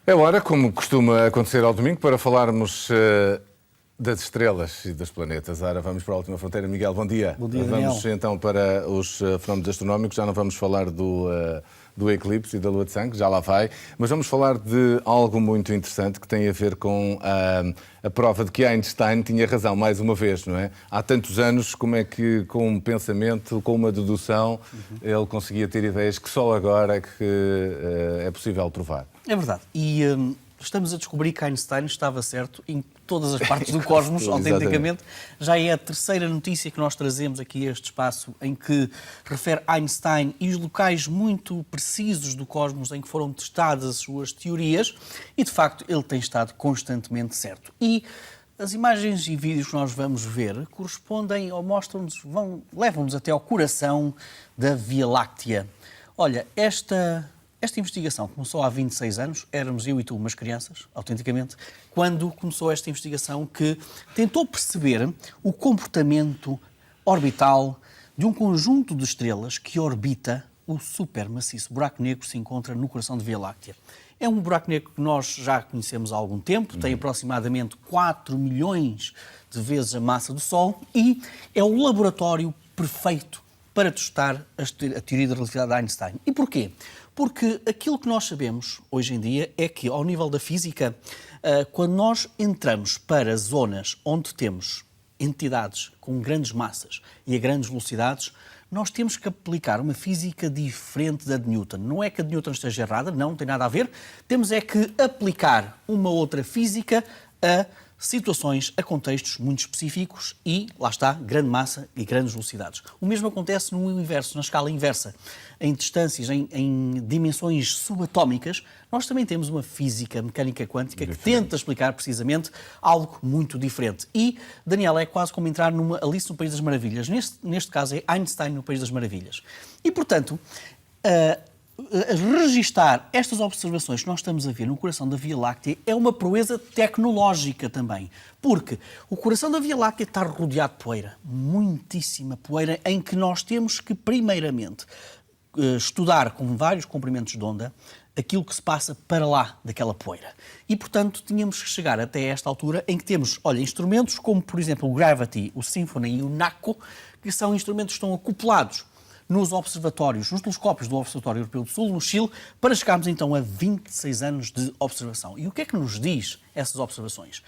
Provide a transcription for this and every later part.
É hora, como costuma acontecer ao domingo, para falarmos das estrelas e dos planetas. Ora, vamos para a última fronteira. Miguel, bom dia. Bom dia, Daniel. Vamos então para os fenómenos astronómicos. Já não vamos falar do eclipse e da lua de sangue, já lá vai, mas vamos falar de algo muito interessante que tem a ver com a prova de que Einstein tinha razão, mais uma vez, não é? Há tantos anos, como é que com um pensamento, com uma dedução, ele conseguia ter ideias que só agora é que é possível provar. É verdade. E estamos a descobrir que Einstein estava certo em todas as partes do cosmos, autenticamente. Já é a terceira notícia que nós trazemos aqui a este espaço em que refere Einstein e os locais muito precisos do cosmos em que foram testadas as suas teorias e, de facto, ele tem estado constantemente certo. E as imagens e vídeos que nós vamos ver correspondem ou mostram-nos, levam-nos até ao coração da Via Láctea. Olha, esta investigação começou há 26 anos, éramos eu e tu umas crianças, autenticamente, quando começou esta investigação que tentou perceber o comportamento orbital de um conjunto de estrelas que orbita o supermaciço buraco negro que se encontra no coração de Via Láctea. É um buraco negro que nós já conhecemos há algum tempo, tem aproximadamente 4 milhões de vezes a massa do Sol e é o laboratório perfeito para testar a teoria da relatividade de Einstein. E porquê? Porque aquilo que nós sabemos hoje em dia é que, ao nível da física, quando nós entramos para zonas onde temos entidades com grandes massas e a grandes velocidades, nós temos que aplicar uma física diferente da de Newton. Não é que a de Newton esteja errada, não tem nada a ver. Temos é que aplicar uma outra física a situações, a contextos muito específicos e, lá está, grande massa e grandes velocidades. O mesmo acontece no universo, na escala inversa. Em distâncias, em dimensões subatómicas, nós também temos uma física mecânica quântica que tenta explicar precisamente algo muito diferente. E, Daniel, é quase como entrar numa Alice no País das Maravilhas. Neste caso é Einstein no País das Maravilhas. E, portanto, registar estas observações que nós estamos a ver no coração da Via Láctea é uma proeza tecnológica também, porque o coração da Via Láctea está rodeado de poeira, muitíssima poeira, em que nós temos que, primeiramente, estudar com vários comprimentos de onda aquilo que se passa para lá daquela poeira. E, portanto, tínhamos que chegar até esta altura em que temos, olha, instrumentos como, por exemplo, o Gravity, o Symphony e o NACO, que são instrumentos que estão acoplados nos observatórios, nos telescópios do Observatório Europeu do Sul, no Chile, para chegarmos então a 26 anos de observação. E o que é que nos diz essas observações?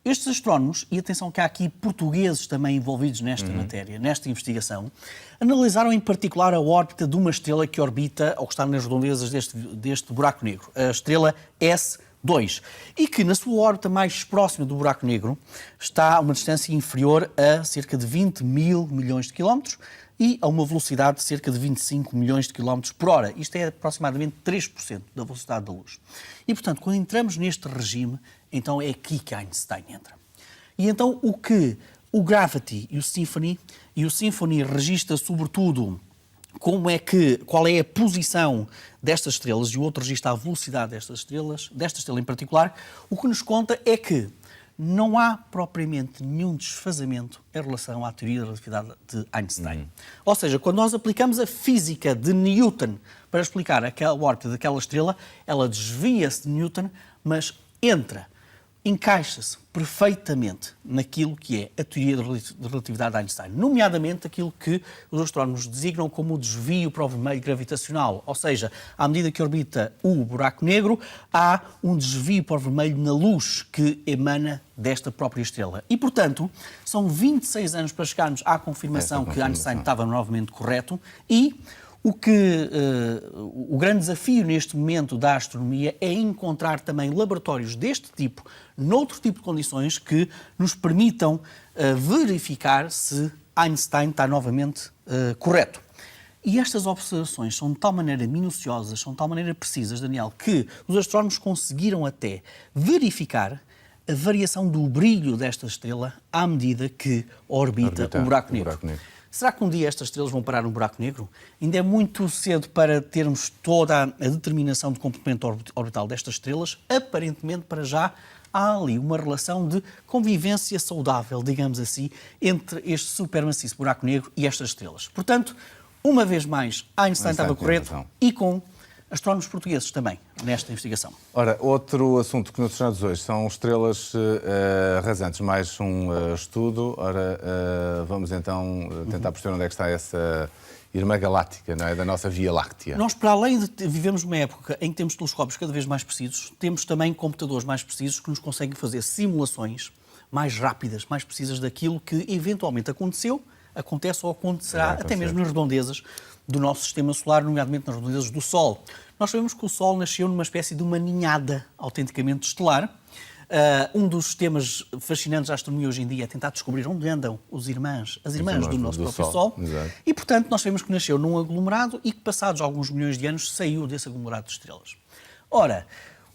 Estes astrónomos, e atenção que há aqui portugueses também envolvidos nesta matéria, nesta investigação, analisaram em particular a órbita de uma estrela que orbita, ou que está nas redondezas deste buraco negro, a estrela S2, e que na sua órbita mais próxima do buraco negro está a uma distância inferior a cerca de 20 mil milhões de quilómetros, e a uma velocidade de cerca de 25 milhões de quilómetros por hora. Isto é aproximadamente 3% da velocidade da luz. E, portanto, quando entramos neste regime, então é aqui que Einstein entra. E então o que o Gravity e o Symphony registra sobretudo qual é a posição destas estrelas, e o outro registra a velocidade destas estrelas, desta estrela em particular, o que nos conta é que não há propriamente nenhum desfazamento em relação à teoria da relatividade de Einstein. Ou seja, quando nós aplicamos a física de Newton para explicar aquela órbita daquela estrela, ela desvia-se de Newton, mas encaixa-se perfeitamente naquilo que é a teoria da relatividade de Einstein, nomeadamente aquilo que os astrónomos designam como o desvio para o vermelho gravitacional, ou seja, à medida que orbita o buraco negro, há um desvio para o vermelho na luz que emana desta própria estrela. E, portanto, são 26 anos para chegarmos à confirmação que Einstein estava novamente correto e o grande desafio neste momento da astronomia é encontrar também laboratórios deste tipo, noutro tipo de condições, que nos permitam verificar se Einstein está novamente correto. E estas observações são de tal maneira minuciosas, são de tal maneira precisas, Daniel, que os astrónomos conseguiram até verificar a variação do brilho desta estrela à medida que orbita o buraco negro. Será que um dia estas estrelas vão parar no buraco negro? Ainda é muito cedo para termos toda a determinação do comprimento orbital destas estrelas. Aparentemente, para já, há ali uma relação de convivência saudável, digamos assim, entre este supermaciço buraco negro e estas estrelas. Portanto, uma vez mais, Einstein estava correto e com astrónomos portugueses também nesta investigação. Ora, outro assunto que nos trazemos hoje são estrelas rasantes, mais um estudo. Ora, vamos então tentar perceber onde é que está essa irmã galáctica, não é? Da nossa Via Láctea. Nós, para além de vivemos numa época em que temos telescópios cada vez mais precisos, temos também computadores mais precisos que nos conseguem fazer simulações mais rápidas, mais precisas daquilo que eventualmente aconteceu, acontece ou acontecerá, até mesmo nas redondezas do nosso sistema solar, nomeadamente nas redondezas do Sol. Nós sabemos que o Sol nasceu numa espécie de uma ninhada autenticamente estelar. Um dos temas fascinantes da astronomia hoje em dia é tentar descobrir onde andam as irmãs do nosso próprio Sol. E, portanto, nós sabemos que nasceu num aglomerado e que, passados alguns milhões de anos, saiu desse aglomerado de estrelas. Ora,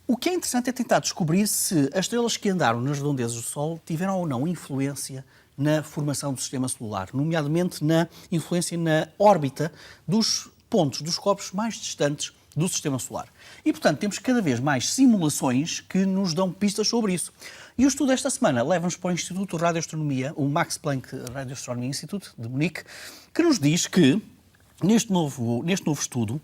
o que é interessante é tentar descobrir se as estrelas que andaram nas redondezas do Sol tiveram ou não influência na formação do sistema solar, nomeadamente na influência na órbita dos pontos, dos corpos mais distantes do sistema solar. E, portanto, temos cada vez mais simulações que nos dão pistas sobre isso. E o estudo desta semana leva-nos para o Instituto de Radioastronomia, o Max Planck Radioastronomy Institute, de Munique, que nos diz que, neste novo estudo,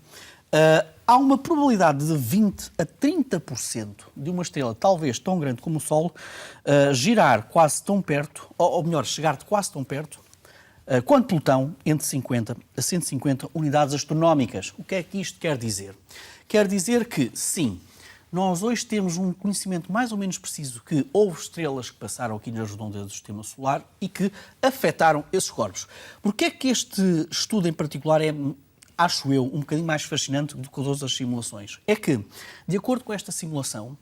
há uma probabilidade de 20 a 30% de uma estrela, talvez tão grande como o Sol, girar quase tão perto, ou melhor, chegar de quase tão perto, quanto Plutão, entre 50 a 150 unidades astronómicas. O que é que isto quer dizer? Quer dizer que, sim, nós hoje temos um conhecimento mais ou menos preciso que houve estrelas que passaram aqui nas redondezas do Sistema Solar e que afetaram esses corpos. Porquê é que este estudo em particular é, acho eu, um bocadinho mais fascinante do que todas as simulações? É que, de acordo com esta simulação,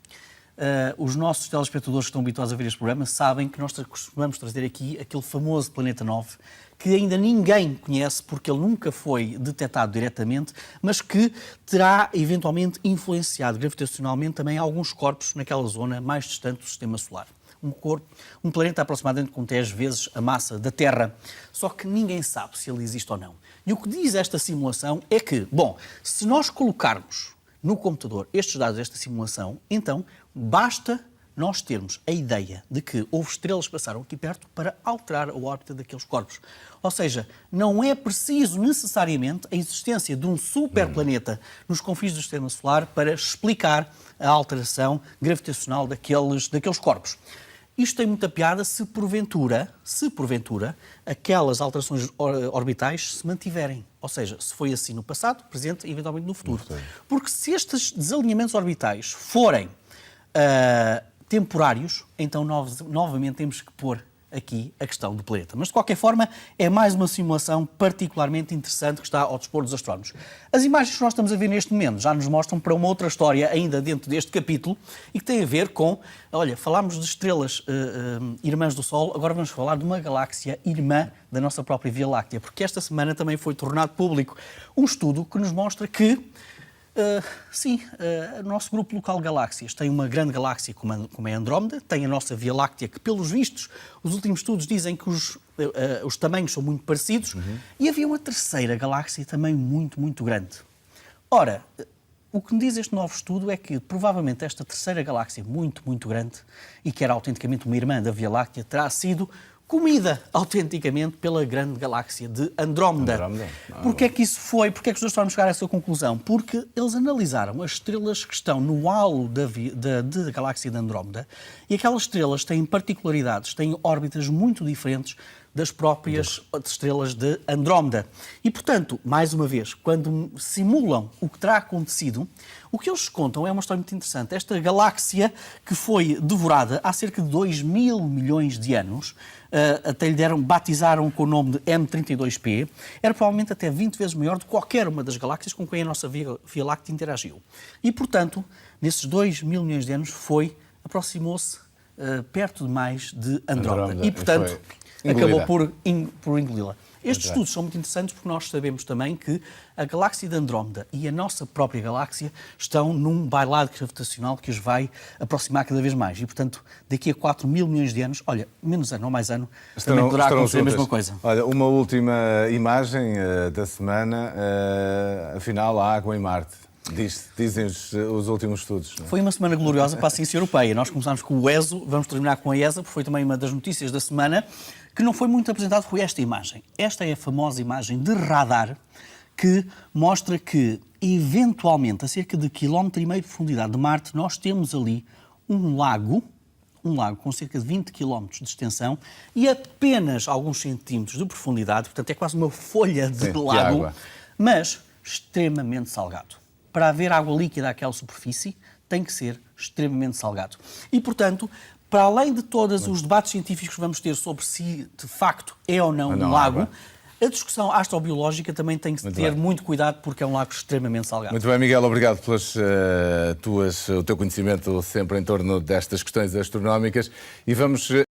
os nossos telespectadores que estão habituados a ver este programa sabem que nós costumamos trazer aqui aquele famoso Planeta 9, que ainda ninguém conhece porque ele nunca foi detectado diretamente, mas que terá eventualmente influenciado gravitacionalmente também alguns corpos naquela zona mais distante do Sistema Solar. Um planeta aproximadamente com 10 vezes a massa da Terra, só que ninguém sabe se ele existe ou não. E o que diz esta simulação é que, bom, se nós colocarmos no computador estes dados desta simulação, então basta nós termos a ideia de que houve estrelas que passaram aqui perto para alterar a órbita daqueles corpos. Ou seja, não é preciso necessariamente a existência de um superplaneta nos confins do Sistema Solar para explicar a alteração gravitacional daqueles corpos. Isto tem muita piada se porventura, aquelas alterações orbitais se mantiverem. Ou seja, se foi assim no passado, presente e eventualmente no futuro. Porque se estes desalinhamentos orbitais forem temporários, então novamente temos que pôr aqui a questão do planeta. Mas, de qualquer forma, é mais uma simulação particularmente interessante que está ao dispor dos astrónomos. As imagens que nós estamos a ver neste momento já nos mostram para uma outra história ainda dentro deste capítulo e que tem a ver com, olha, falámos de estrelas irmãs do Sol, agora vamos falar de uma galáxia irmã da nossa própria Via Láctea, porque esta semana também foi tornado público um estudo que nos mostra que o nosso grupo local de galáxias tem uma grande galáxia como é Andrómeda, tem a nossa Via Láctea, que pelos vistos, os últimos estudos dizem que os tamanhos são muito parecidos, e havia uma terceira galáxia também muito, muito grande. Ora, o que me diz este novo estudo é que provavelmente esta terceira galáxia muito, muito grande, e que era autenticamente uma irmã da Via Láctea, terá sido comida autenticamente pela grande galáxia de Andrómeda. Porquê é que isso foi? Porquê é que os astrónomos chegaram a essa conclusão? Porque eles analisaram as estrelas que estão no halo da galáxia de Andrómeda e aquelas estrelas têm particularidades, têm órbitas muito diferentes das próprias estrelas de Andrómeda. E, portanto, mais uma vez, quando simulam o que terá acontecido, o que eles contam é uma história muito interessante. Esta galáxia que foi devorada há cerca de 2.000 milhões de anos, até lhe batizaram com o nome de M32P, era provavelmente até 20 vezes maior do que qualquer uma das galáxias com quem a nossa Via Láctea interagiu. E, portanto, nesses 2.000 milhões de anos aproximou-se perto demais de Andrómeda. E, portanto, acabou por engoli-la. Estes estudos são muito interessantes porque nós sabemos também que a galáxia de Andrómeda e a nossa própria galáxia estão num bailado gravitacional que os vai aproximar cada vez mais. E, portanto, daqui a 4.000 milhões de anos, olha, menos ano ou mais ano, também poderá acontecer a mesma coisa. Olha, uma última imagem da semana, afinal, a água em Marte. Dizem os últimos estudos. Não é? Foi uma semana gloriosa para a ciência europeia. Nós começámos com o ESO, vamos terminar com a ESA, porque foi também uma das notícias da semana, que não foi muito apresentado, foi esta imagem. Esta é a famosa imagem de radar que mostra que eventualmente, a cerca de 1,5 km de profundidade de Marte, nós temos ali um lago com cerca de 20 km de extensão e apenas alguns centímetros de profundidade, portanto é quase uma folha de lago, água. mas extremamente salgado. Para haver água líquida àquela superfície, tem que ser extremamente salgado. E, portanto, para além de todos os debates científicos que vamos ter sobre se de facto é ou não um lago, a discussão astrobiológica também tem que ter muito cuidado porque é um lago extremamente salgado. Muito bem, Miguel, obrigado pelas o teu conhecimento sempre em torno destas questões astronómicas e vamos